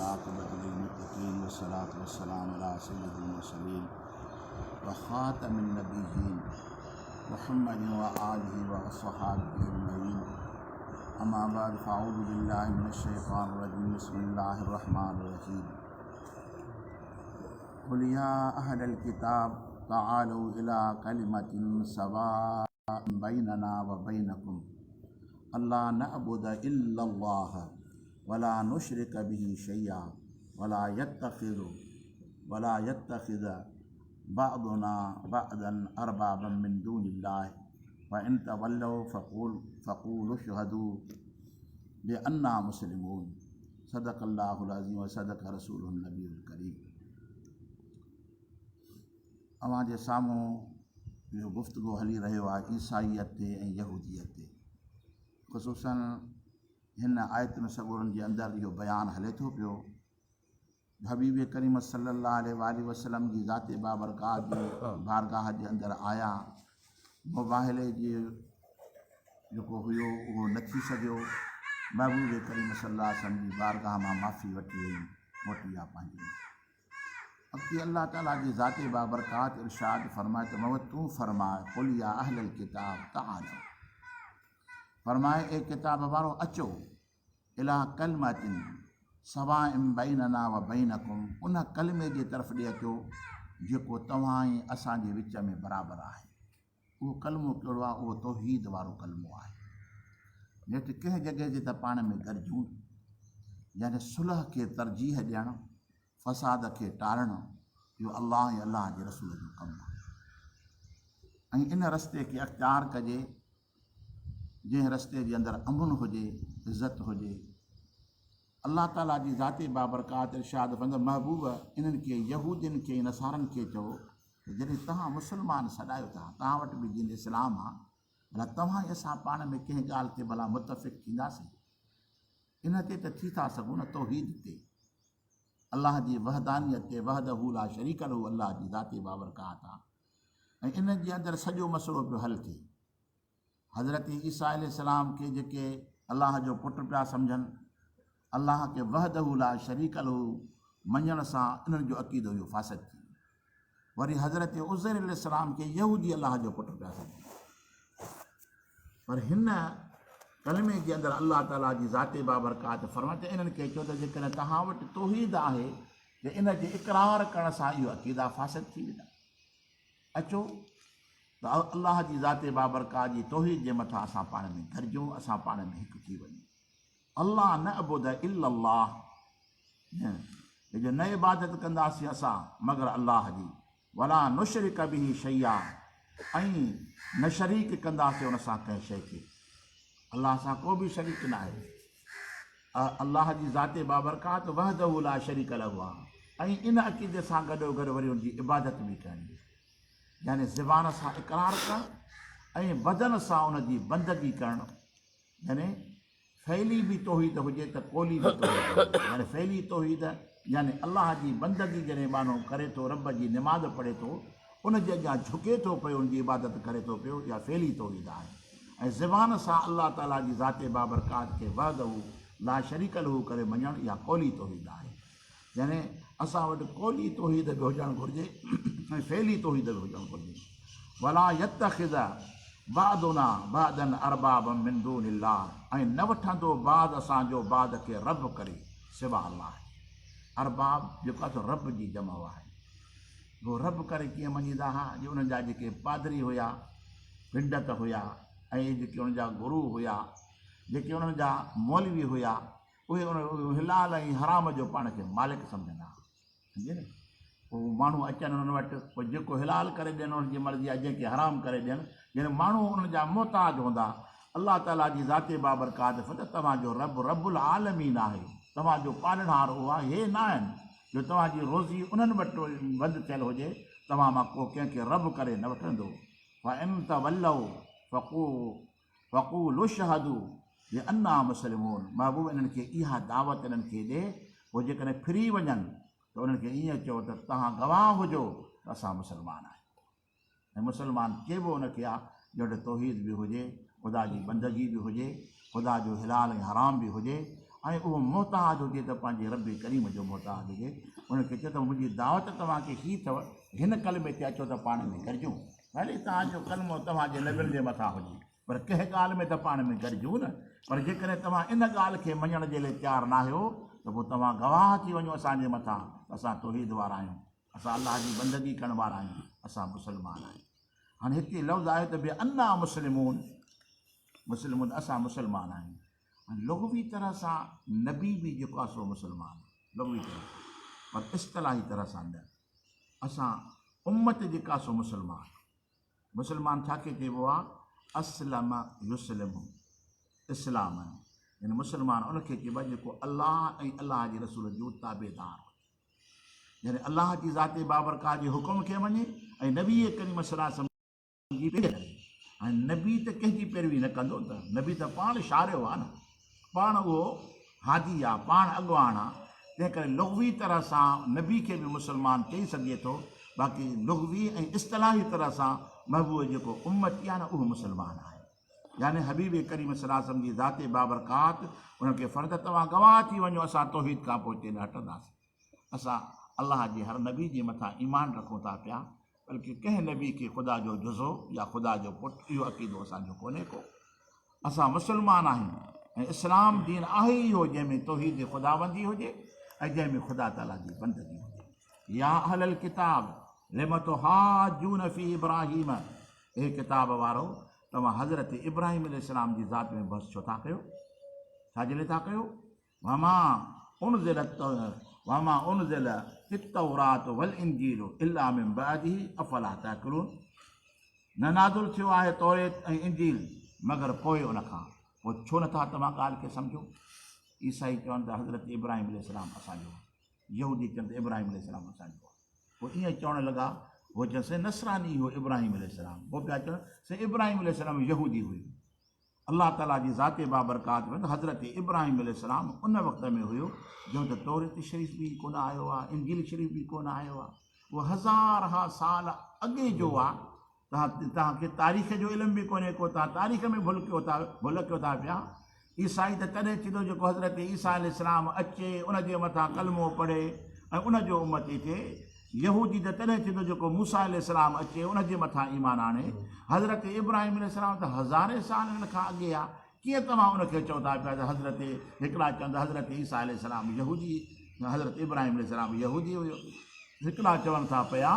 والعاقبة للمتقين والصلاة والسلام على سيد المرسلين وخاتم النبيين محمد وآله وصحبه أجمعين. أما بعد فأعوذ بالله من الشيطان الرجيم. بسم الله الرحمن الرحيم. قل يا أهل الكتاب تعالوا إلى كلمة سواء بيننا وبينكم ألا نعبد إلا الله ولا نشرك به شيئا ولا يتخذ بعضنا بعضا أربابا من دون الله وإن تولوا فقولوا اشهدوا بأننا مسلمون. صدق الله العظيم وصدق رسوله النبي الكريم. अवां जे साम्हूं इहो गुफ़्तगू हली रहियो आहे ईसाईयत ते ऐं यहूदियत ते। ख़ुसूसन हिन आयतुनि सॻुरनि जे अंदरि इहो बयानु हले थो पियो हबीब करीम सल्लल्लाहु अलैहि वसल्लम जी ज़ाते बाबरकात जी बारगाह जे अंदरि आया। मुबाहिले जी जेको हुयो उहो न थी सघियो। महबूब करीम सल्लल्लाहु अलैहि वसल्लम जी बारगाह मां माफ़ी वठी वई, मोटी आहे पंहिंजी। अॻिते अल्लाह ताला जी ज़ाते बाबरकात इरशाद फरमाए त मोहम्मद तूं फरमाए कुल या अहलल किताब तआलौ, फरमाए ए किताब वारो अचो इला कलमतिन सवाइन बैनना व बैनकुम, उन कलमे जे तरफ़ ॾे अचो जेको तव्हां ऐं असांजे विच में बराबरि आहे। उहो कलमो कहिड़ो आहे? उहो तौहीद वारो कलमो आहे। नेठि कंहिं जॻह ते त पाण में गॾिजूं, यानी सुलह खे तरजीह ॾियणु, फ़साद खे टारणु, इहो अलाह ऐं अलाह जे रसूल जो कमु आहे। ऐं इन रस्ते खे अख़्तियार कजे जंहिं रस्ते जे अंदरि अमुन हुजे, इज़त हुजे। अल्लाह ताला जी ज़ाते बाबरकात इरशाद फरमाईंदो महबूब इन्हनि खे यहूदियुनि खे नसारनि खे चओ जॾहिं तव्हां मुस्लमान सॾायो था, तव्हां वटि बि जिन इस्लाम आहे, भला तव्हां ऐं असां पाण में कंहिं ॻाल्हि ते भला मुतफ़िक़ थींदासीं? इन ते त थी था सघूं न, तौहीद ते, अलाह जी वहदानियत ते, वहदहू ला शरीक लहू, अलाह जी ज़ाते बाबरकात आहे। ऐं इन जे अंदरि सॼो मसइलो पियो हल थिए। हज़रत ईसा अलैहिस्सलाम खे जेके अलाह जो पुटु पिया सम्झनि, अलाह खे वहदहू ला शरीक लहू मञण सां इन्हनि जो अक़ीदो इहो फासिद थी वियो। वरी हज़रत उज़ैर अलैहिस्सलाम खे यहूदी अलाह जो पुटु पिया सम्झनि। पर हिन कलमे जे अंदरि अलाह ताला जी ज़ाते बाबरकात फरमाए इन्हनि खे चओ त जेकॾहिं तव्हां वटि तौहीद आहे त इन जे इक़रार करण सां इहो अक़ीदा फासिद थी वेंदा। अचो त अलाह जी ज़ाते बाबरकात जी तौहीद जे मथां असां पाण में गॾिजूं, असां पाण में हिकु थी वञूं। अल्लाह न अबुद इल्लल्लाह, जो न इबादत कंदासीं असां मगर अलाह जी, वला नुशरिक बिही शैया, ऐं न शरीक कंदासीं उन सां कंहिं शइ खे। अलाह सां को बि शरीक न आहे। अलाह जी ज़ाते बाबरकात वहदहू ला शरीक लहू आहे। ऐं इन अक़ीदे सां गॾोगॾु वरी उनजी इबादत बि करणी, यानी ज़बान सां इक़रार करणु ऐं बदन सां उनजी बंदगी करणु। यानी फ़ैली बि तौहीद हुजे त कोली बि तौहीद हुजे। यानी फ़ैली तौहीद यानी अलाह जी बंदगी जॾहिं माण्हू करे थो, रब जी निमाज़ पढ़े थो, उन जे अॻियां झुके थो पियो, उनजी इबादत करे थो पियो, इहा फ़ैली तौहीद आहे। ऐं ज़बान सां अलाह ताला जी ज़ाते बाबरकात खे वहदहू ला शरीक लहू करे मञणु, इहा कौली तौहीद आहे। यानी असां वटि कौली तौहीद बि हुजणु घुरिजे ऐं फ़ैली तौहीद बि हुजणु घुरिजे। वला यत्तखिज़ बादुना बादन अरबाबन मिन दूनिल्लाह, ऐं न वठंदो बाद असांजो बाद खे रब करे सिवा अलाह। अरबाब जेको आहे रब जी जमा आहे। उहो रब करे कीअं मञींदा हुआ? जो उन्हनि जा जेके पादरी हुया, पंडित हुया, ऐं जेके उन्हनि जा गुरू हुया, जेके उन्हनि जा मौलवी हुया, उहे उन हिलाल ऐं हराम जो पाण खे मालिक सम्झंदा हुआ। सम्झे न? पोइ माण्हू अचनि उन्हनि वटि, पोइ जेको हिलाल करे ॾियनि उन्हनि जी मर्ज़ी आहे, जंहिंखे हराम करे ॾियनि, यानी माण्हू उन्हनि जा मोहताज हूंदा। अलाह ताला जी ज़ाते बाबरकात त तव्हांजो रब रब्बुल आलमीन आहे, तव्हांजो पालनहार उहो आहे। हे न आहिनि जो तव्हांजी रोज़ी उन्हनि वटि बंदि थियलु हुजे, तव्हां मां को कंहिंखे रब करे न वठंदो। फ़इन तवल्लौ फ़क़ूलु उशहदू बिअन्ना मुस्लिमून। महबूब इन्हनि खे इहा दावत इन्हनि खे ॾे, पोइ जेकॾहिं फिरी वञनि त उन्हनि खे ईअं चओ त तव्हां गवाह हुजो त असां मुस्लमान आहियूं। ऐं मुस्लमान चइबो उनखे आहे जो तौहीद बि हुजे, ख़ुदा जी बंदगी बि हुजे, ख़ुदा जो हिलाल ऐं हराम बि हुजे, ऐं उहो मोहताज हुजे त पंहिंजे रब करीम जो मोहताज हुजे, उनखे चए त मुंहिंजी दावत तव्हांखे ही अथव, हिन कलमे ते अचो त पाण में गॾिजूं। भले तव्हांजो कलमो तव्हांजे नबियुनि जे मथां हुजे, पर कंहिं ॻाल्हि में त पाण में गॾिजूं न। पर जेकॾहिं तव्हां इन ॻाल्हि खे मञण जे लाइ तयारु न आहियो त पोइ तव्हां गवाह थी वञो असांजे मथां, असां तौहीद वारा आहियूं, असां अलाह जी बंदगी करण वारा आहियूं, असां मुस्लमान आहियूं। हाणे हिते लफ़्ज़ आहे त भई अन्ना मुस्लिमून, मुस्लिमून असां मुस्लमान आहियूं। लुग़वी तरह सां नबी बि जेको आहे सो मुस्लमान, लुग़वी तरह, पर इस्तलाही तरह सां न। असां उम्मत जेका सो मुस्लमान, मुस्लमान छा खे चइबो आहे? असलम युस्लिम, इस्लाम, यानी मुस्लमान उनखे चइबो आहे जेको अलाह ऐं अलाह जे रसूल जो ताबेदार, यानी अलाह जी ज़ाते बाबरकात जे हुकुम खे मञे ऐं नबी करीम सल्लल्लाहु अलैहि वसल्लम जी पैरवी करे। ऐं नबी त कंहिंजी पैरवी न कंदो, त नबी त पाण शारियो आहे न, पाण उहो हादी आहे, पाण अॻुवान आहे। तंहिं करे लुग़वी तरह सां नबी खे बि मुस्लमान चई सघे थो, बाक़ी लुग़वी ऐं इस्तलाही तरह सां महबूब जेको उम्मती आहे न उहो मुस्लमान आहे। यानी हबीब करीम सल्लल्लाहु अलैहि वसल्लम जी ज़ाते बाबरकात उनखे फ़र्ज़ तव्हां गवाह थी वञो, असां तौहीद खां पोइ हिते न हटंदासीं। असां अलाह जे हर नबी जे मथां ईमान रखूं था पिया, बल्कि कंहिं नबी खे ख़ुदा जो जुज़ो या ख़ुदा जो पुटु इहो अक़ीदो असांजो कोन्हे को। असां मुस्लमान आहियूं ऐं इस्लाम दीन आहे इहो जंहिंमें तौहीद ख़ुदाबंदी हुजे ऐं जंहिंमें ख़ुदा ताला जी बंदगी हुजे। या अहलल किताब लिम तुहाजून फी इब्राहीम, हे किताब वारो तव्हां हज़रत इब्राहिम अलैहिस्सलाम जी ज़ात में बहस छो था कयो? छाजे लाइ था कयो? वमा उनज़िल इत्तौरात वल इंजील इल्ला मिन बअदिही अफला ताक़िलून, न नाज़िल थियो आहे तौरेत ऐं इंजील मगर पोइ उनखां, पोइ छो नथा तव्हां ॻाल्हि खे सम्झो? ईसाई चवनि त हज़रत इब्राहिम अलैहिस्सलाम असांजो, यहूदी चवनि त इब्राहिम अलैहिस्सलाम असांजो। पोइ ईअं चवणु लॻा, उहो चवनि से नसरानी हो इब्राहिम अलैहिस्सलाम, पोइ पिया चवनि से इब्राहिम अलैहिस्सलाम यहूदी हुई। अल्लाह ताला जी ज़ाते बाबरकात में हज़रत इब्राहिम अलैहिस्सलाम उन वक़्त में हुयो जो त तौरेत शरीफ़ बि कोन आयो आहे, इंजील शरीफ़ बि कोन आयो आहे, उहो हज़ार साल अॻे जो आहे। तव्हांखे तारीख़ जो इल्मु बि कोन्हे को, तव्हां तारीख़ में भुल कयो था पिया। ईसाई त तॾहिं थींदो जेको हज़रत ईसा अलैहिस्सलाम अचे, उनजे मथां कलमो पढ़े ऐं उनजो उम्मती थिए। यहूदी त तॾहिं थींदो जेको मूसा अलैहिस्सलाम अचे, उनजे मथां ईमान आणे। हज़रत इब्राहिम अलैहिस्सलाम त हज़ारे सालनि खां अॻे आहे। कीअं तव्हां उनखे चओ था पिया त हज़रत हिकिड़ा चवनि था हज़रत ईसा अलैहिस्सलाम यहूदी, हज़रत इब्राहिम अलैहिस्सलाम यहूदी हुयो, हिकिड़ा चवनि था पिया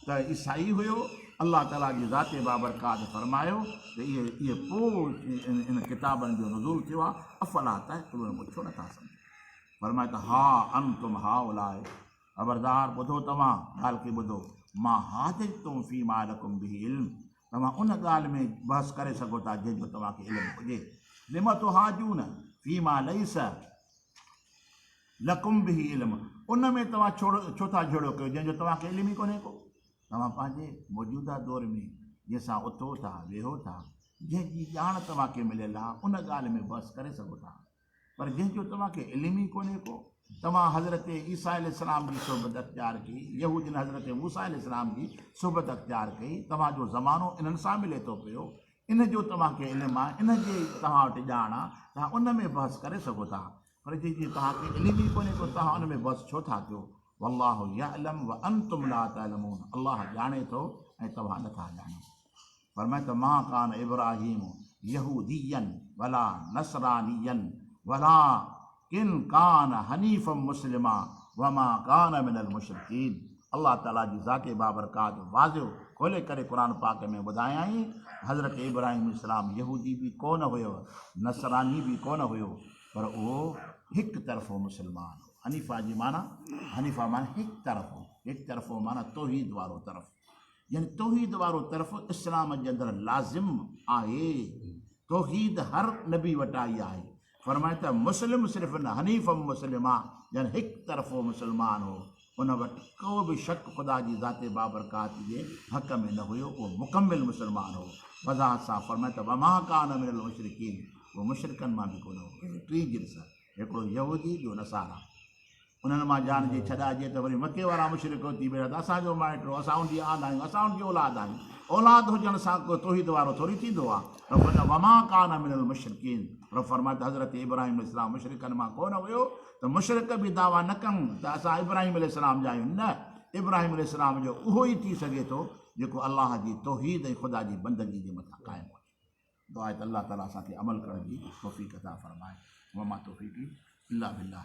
त ईसाई हुयो। अल्लाह ताला जी ज़ाते बाबरकात फरमायो त इहे पोइ इन किताबनि जो नुज़ूल थियो आहे। अफला ताक़िलून, छो नथा सम्झो? फरमाए त हा अंतुम हाउलाए, ख़बरदार ॿुधो तव्हां, ॻाल्हि खे ॿुधो, मां हादिरतुम फी मा लकुम बिही इल्म, तव्हां उन ॻाल्हि में बहस करे सघो था जंहिंजो तव्हांखे इल्मु हुजे। लिम तुहाजून फी मा लैस लकुम बिही इल्म, उन में तव्हां छो था झगड़ो कयो जंहिंजो तव्हांखे इल्मु ई कोन्हे को। तव्हां पंहिंजे मौजूदा दौर में जंहिंसां उथो था वेहो था, जंहिंजी ॼाण तव्हांखे मिलियल आहे उन ॻाल्हि में बहस करे सघो था, पर जंहिंजो तव्हांखे इल्मु ई कोन्हे को। तव्हां हज़रत ईसा अलैहिस्सलाम जी सोबत अख़्तियार कई, यहूदी हज़रत मूसा अलैहिस्सलाम जी सोबत अख़्तियार कई, तव्हांजो ज़मानो इन्हनि सां मिले थो पियो, इन जो तव्हांखे इल्मु आहे, इन जे तव्हां वटि ॼाण आहे, तव्हां उन में बहस करे सघो था। पर जंहिंजी तव्हांखे इल्मु ई कोन्हे को, तव्हां उन में बहस छो था कयो? वल्लाहु यअलम व अंतुम ला तअलमून, अल्लाह ॼाणे थो ऐं तव्हां नथा ॼाणो। फरमाए त मां कान इब्राहीम यहूदियन वला नसरानियन वला किन कान हनीफ़म मुस्लिमा वमा कान मिनल मुशरिकीन। अल्लाह ताला जी ज़ाते बाबरकात वाज़िह खोले करे क़ुरान पाक में ॿुधायई, हज़रत इब्राहिम अलैहिस्सलाम यहूदी बि कोन हुयो, नसरानी बि कोन हुयो, पर उहो हिकु तरफ़ो मुस्लमान। हनीफ़ा जी माना, हनीफ़ा माना हिकु तरफ़ो माना तौहीद वारो तरफ़, यानी तौहीद वारो तरफ़ इस्लाम जे अंदरि लाज़िम आहे। तौहीद हर नबी वटि आई आहे। फरमाए त मुस्लिम सिर्फ़ु न, हनीफ़ मुस्लिमा, यानी हिकु तरफ़ो मुस्लमान हो, उन वटि को बि शक ख़ुदा जी ज़ाते बाबरकात जे हक़ में न हुयो, उहो मुकमिल मुस्लमान हो। वज़ाहत सां फरमाए त वमा कान मिनल मुशरिकीन, उहो मुशरिकनि मां बि कोन हो। टी जिन्स, हिकिड़ो यहूदी, ॿियो नसारा। उन्हनि मां जान जे छॾाइजे त वरी मके वारा मुशरिक थी विया त असांजो माइटो असां उनजी आन आहियूं असां उनजी औलाद आहियूं। औलाद हुजण सां को तौहीद वारो थोरी थींदो आहे। वमा कान मिनल मुशरिकीन, रब फरमाए त हज़रत इब्राहिम अलैहिस्सलाम मुशरिकनि मां कोन हुयो त मुशरिक बि दावा न कनि त असां इब्राहिम अलैहिस्सलाम जा आहियूं। न, इब्राहिम अलैहिस्सलाम जो उहो ई थी सघे थो जेको अलाह जी तौहीद ऐं ख़ुदा जी बंदगी जे मथां क़ाइमु हुजे। दुआ आहे त अलाह ताला असांखे अमल करण जी तौफ़ीक़ अता फ़रमाए। वमा तौफ़ीक़ी इल्ला बिल्लाह।